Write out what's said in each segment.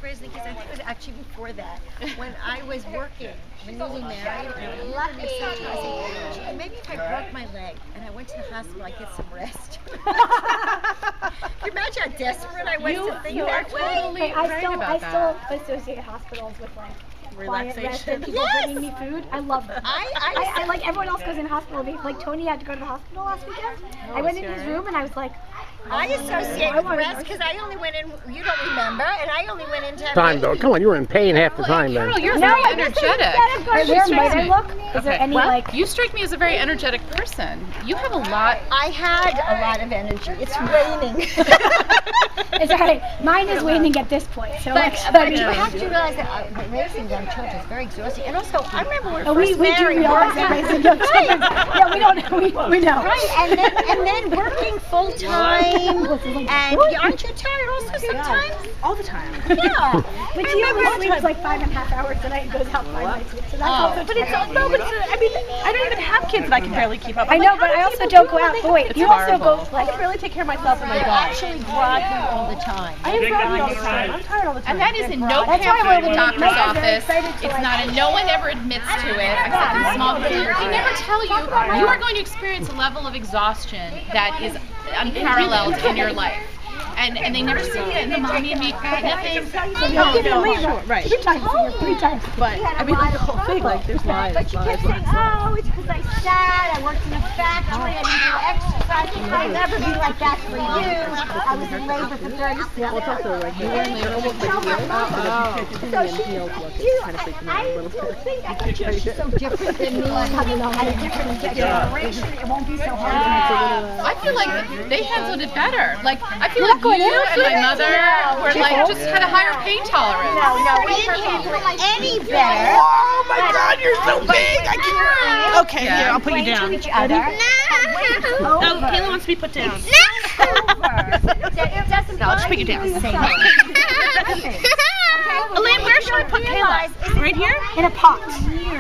raising the kids. I think it was actually before that, when I was working, when newly married. Lucky. So I said, maybe if I broke my leg and I went to the hospital, I'd get some rest. Can you imagine how desperate I was to think that way? Totally I still associate hospitals with like relaxation. People bringing me food. I love them. I like everyone else goes in hospital. Like Tony had to go to the hospital last weekend. I went in his room and I was like, I associate with rest because I only went in, you don't remember, and I only went in to have time though. Come on, you were in pain half the time then. Carol, you're very energetic. Where might I look? Is there any like... You strike me as a very energetic person. You have a lot. I had a lot of energy. It's waning. It's alright. Mine is waning at this point. So but you have to realize that raising young children is very exhausting. And also, I remember when we first married. We do realize that raising young children. Yeah, we don't know. We know. Right, and then working full time. And aren't you tired also sometimes? All the time. Yeah. But you only sleeps like 5.5 hours a night and goes out 5 nights a week. So that's also but it's I mean, I don't even have kids and I can barely keep up. I know, but I also don't go out. But wait, you also go like... I can barely take care of myself and my dog. Actually groggy all the time. I am groggy all the time. I'm tired all the time. And that is in no pamphlet in the doctor's office. It's not, and no one ever admits to it, except in small groups. They never tell you, you are going to experience a level of exhaustion that is unparalleled in your life. And they never see it in the mommy and me kind of thing. No, right. 3 times. But I mean, like the whole thing, like there's lies. But you kept saying, oh, it's because I sat, I worked in a factory, I didn't do exercise. I'll never be like that for you. I was in labor for 36 years. Well, it's also like you were in labor almost like a year. I thought you were so different than me. Coming on at a different generation, it won't be so hard. I feel like they handled it better. Like, I feel like you and my mother were like, just had a higher pain tolerance. No, we didn't handle it any better. Oh my God, you're so big! I can't. Okay, here, I'll put you down. Each other. Oh, Kayla wants to be put down. Over. No, I'll just put you down. Elaine, where should I put Kayla? Right here? In a pot.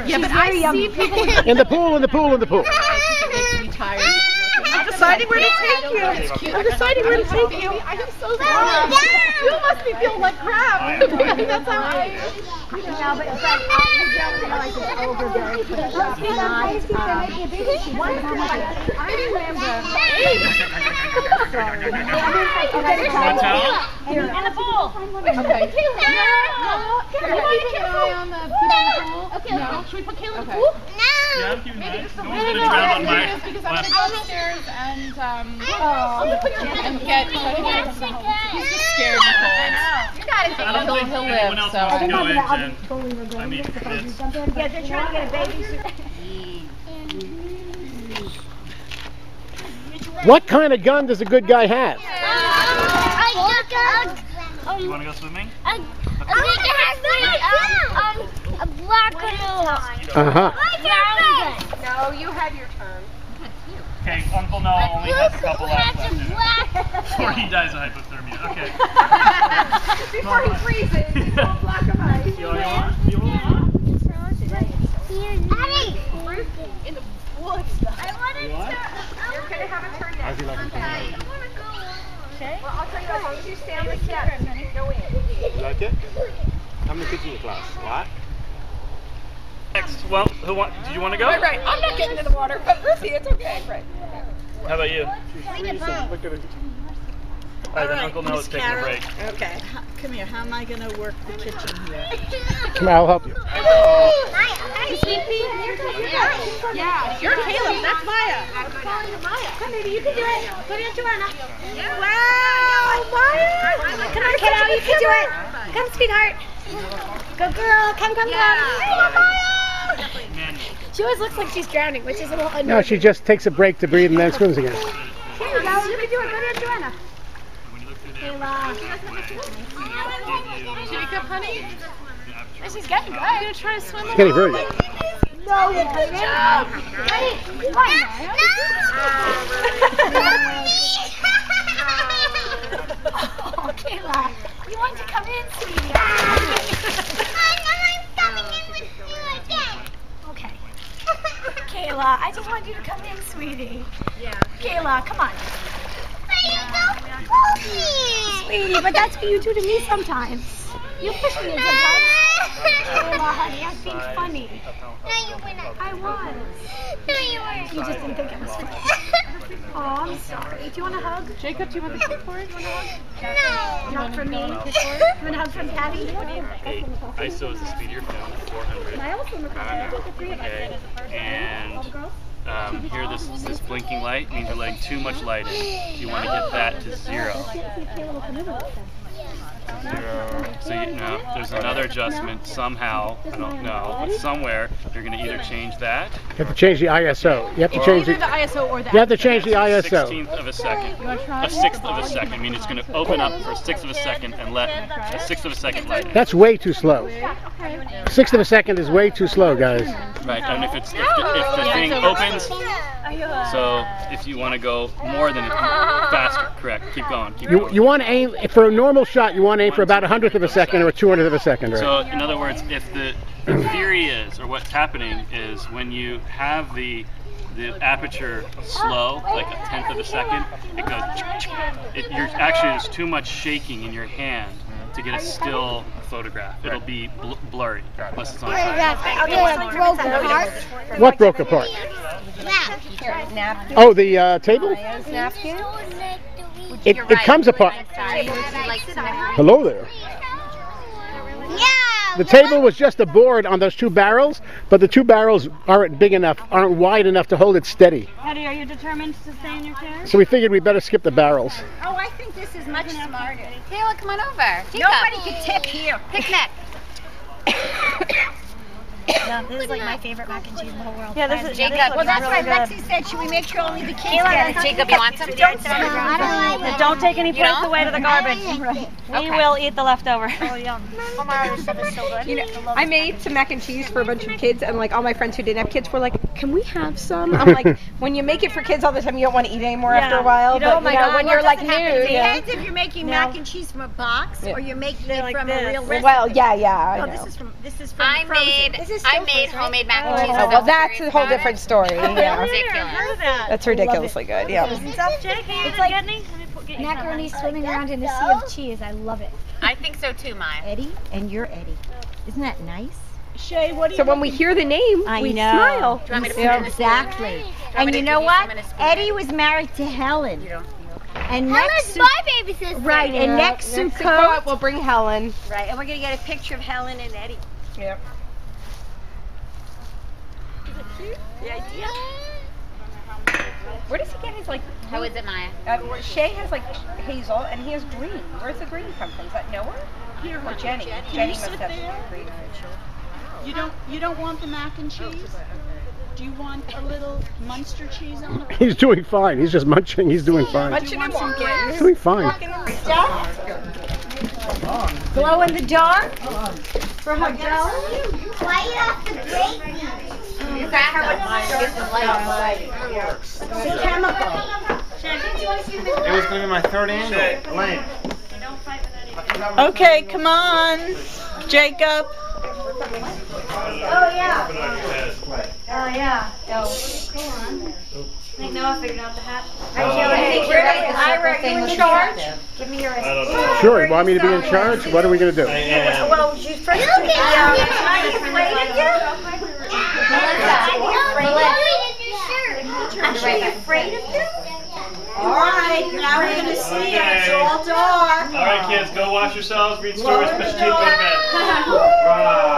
Yeah, but I see people In the pool, in the pool, in the pool. I'm deciding where to take you. I'm deciding where to take you. I am so sorry. You must be feeling like crap. That's how I am. No, but it's like, you don't realize it's over very quickly. It's not, I remember. In the pool. Okay. Can we put Kayla on the pool? Okay. No. Should we put Kayla in the pool? Yeah, keep Maybe nice. just a No little one's bit gonna drown on my because I'm going to go upstairs and get he's just scared of the cold. You got it. I don't think he'll anyone live, else so. wants to go in, I'll Jen. be totally regretting I mean, it if I do it's... something. Yeah, they're trying to get a baby. What kind of gun does a good guy have? You want to go swimming? I think it has a black canoe. Uh-huh. No, you had your turn. Okay, Uncle Noah only has a couple left before he dies of hypothermia. Okay. Before he freezes, he's all black and white. You want? In the woods. I wanted to. You're going to have a turn next. How's he like it? I want to go. Okay. Well, I'll tell you what, as long as you stay on the steps, go in. You like it? How many kids in your class? What? Next, well, do you want to go? Right. I'm not getting in the water, but Ruthie, it's okay. Right. How about you? All right, then right, Uncle Noah's taking a break. Okay, come here. How am I going to work the kitchen here? Come on, I'll help you. Yeah. You're Caleb. That's Maya. Come, baby, you can do it. Put it into Anna. Wow, Maya. Come on, kiddo, you can do it. Come, sweetheart. Good girl. Come. Man, She always looks like she's drowning, which is a little annoying. No, she just takes a break to breathe and then swims again. Here you go. You can do it. Go to Joanna. when you look through there, Jacob, honey? She's getting good. I'm going to try to swim She's getting very good. No, you didn't. Ready? Oh, Kayla. You want to come in, sweetie? Okay. Kayla, I just want you to come in, sweetie. Yeah. Kayla, come on. Sweetie, but that's what you do to me sometimes. You push me sometimes. Kayla, honey, I was being funny. No, you were not. I was. No, you weren't. You just didn't think it was funny. Oh, I'm sorry. Do you want a hug? Jacob, do you want the kickboard? You want a hug? No. Not from me. You want a hug from Patty? ISO is the speed of your phone, 400. Okay. And here, this blinking light means you're letting too much light in. So you want to get that to 0. 0. So there's another adjustment somehow. I don't know, but somewhere you're going to either change that. You have to change the ISO. You have to change Either the ISO or the. You have to change the ISO. 1/16 of a second. A 1/6 of a second. I mean, it's going to open up for a 1/6 of a second and let a 1/6 of a second light in. That's way too slow. 1/6 of a second is way too slow, guys. Right, and if the thing opens, so if you want to go more than faster, correct. Keep going. Keep going. You want to aim for a normal shot. You want to aim for about 100th of a second or a 200th of a second, right? So in other words, if the theory is, or what's happening is, when you have the aperture slow, like a 1/10 of a second, it goes. There's too much shaking in your hand to get a still photograph. It'll be blurry unless it's on time. What broke apart? Oh, the table? It comes apart. Hello there. The table was just a board on those 2 barrels, but the 2 barrels aren't wide enough to hold it steady. Eddie, are you determined to stay in your chair? So we figured we'd better skip the barrels. Oh, I think this is much smarter. Kayla, come on over. Nobody can tip here. Picnic. Yeah, this is like my favorite mac and cheese in the whole world. Yeah, this is Jacob. Well, that's why Lexi said, should we make sure only the kids get it? Jacob, you want some? Don't take any plates away to the garbage. We will eat the leftover. Oh, yum. Oh, my, this stuff is so good. You know, I made some mac and cheese for a bunch of kids, and like all my friends who didn't have kids were like, "Can we have some?" I'm like, when you make it for kids all the time, you don't want to eat anymore after a while. But Oh my God, when what you're like does new, happen? It yeah. depends if you're making mac and cheese from a box or you're making it from a real recipe. Well, yeah, I Oh, know. this is from I frozen. made homemade mac and cheese. Oh, well, that's a whole different story. Yeah, Ridiculous. that's ridiculously good. Yeah. It's like macaroni swimming around in a sea of cheese. I love it. I think so too, Maya. Eddie, and you're Eddie. Isn't that nice? Shay, what do So when we hear the name, we smile. Do you want me to put it in the spoon? Exactly. And you know what? Eddie was married to Helen. And next Helen's my baby sister. right, and next Go Sukkot, out, we'll bring Helen. right, and we're gonna get a picture of Helen and Eddie. Yep. Where does he get his like? How is it, Maya? Shay has like hazel, and he has green. Where's the green come from? Is that Noah? Here, Or Jenny? Jenny must have green. You don't want the mac and cheese? Do you want a little Munster cheese on it? He's doing fine. He's just munching. He's doing fine. Munching and walking. He's doing fine. Glow in the dark for her girl. Why you have to break me? The chemical. It was going to be my 3rd annual. Elaine. Okay, come on, Jacob. Oh yeah. Oh yeah. I know I figured out the hat. Ira, you in charge? Give me your Sure, you want me to be in charge? What are we going to do? Well, you first are you afraid of you? Are you afraid of you? Alright, now we're gonna see it. It's all dark. All right, kids, go wash yourselves, read stories, put your teeth, go to bed. Right.